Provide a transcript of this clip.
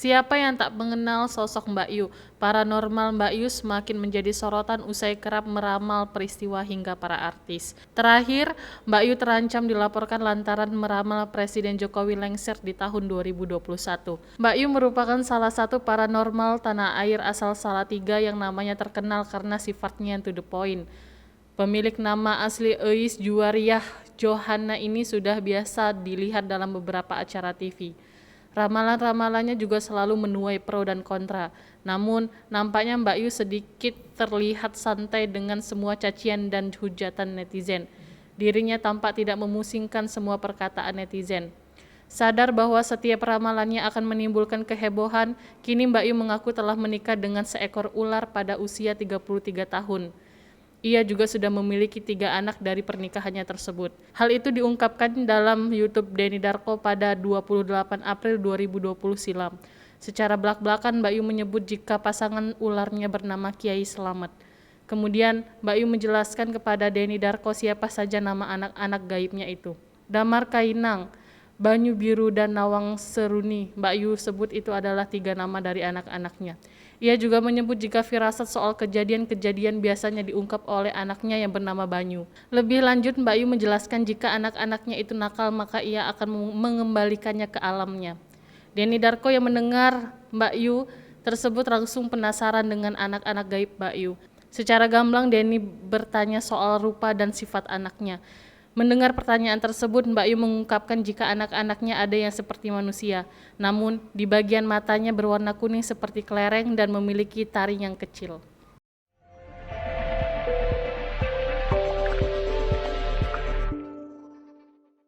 Siapa yang tak mengenal sosok Mbak Yu? Paranormal Mbak Yu semakin menjadi sorotan usai kerap meramal peristiwa hingga para artis. Terakhir, Mbak Yu terancam dilaporkan lantaran meramal Presiden Jokowi lengser di tahun 2021. Mbak Yu merupakan salah satu paranormal tanah air asal Salatiga yang namanya terkenal karena sifatnya to the point. Pemilik nama asli Eis Juwariah Johanna ini sudah biasa dilihat dalam beberapa acara TV. Ramalan-ramalannya juga selalu menuai pro dan kontra. Namun, nampaknya Mbak Yu sedikit terlihat santai dengan semua cacian dan hujatan netizen. Dirinya tampak tidak memusingkan semua perkataan netizen. Sadar bahwa setiap ramalannya akan menimbulkan kehebohan, kini Mbak Yu mengaku telah menikah dengan seekor ular pada usia 33 tahun. Ia juga sudah memiliki 3 anak dari pernikahannya tersebut. Hal itu diungkapkan dalam YouTube Denny Darko pada 28 April 2020 silam. Secara belak-belakan Mbak Yu menyebut jika pasangan ularnya bernama Kiai Selamat. Kemudian Mbak Yu menjelaskan kepada Denny Darko siapa saja nama anak-anak gaibnya itu. Damar Kainang, Banyu Biru, dan Nawang Seruni. Mbak Yu sebut itu adalah 3 nama dari anak-anaknya. Ia juga menyebut jika firasat soal kejadian-kejadian biasanya diungkap oleh anaknya yang bernama Banyu. Lebih lanjut, Mbak Yu menjelaskan jika anak-anaknya itu nakal maka ia akan mengembalikannya ke alamnya. Denny Darko yang mendengar Mbak Yu tersebut langsung penasaran dengan anak-anak gaib Mbak Yu. Secara gamblang Denny bertanya soal rupa dan sifat anaknya. Mendengar pertanyaan tersebut, Mbak Yu mengungkapkan jika anak-anaknya ada yang seperti manusia, namun di bagian matanya berwarna kuning seperti kelereng dan memiliki taring yang kecil.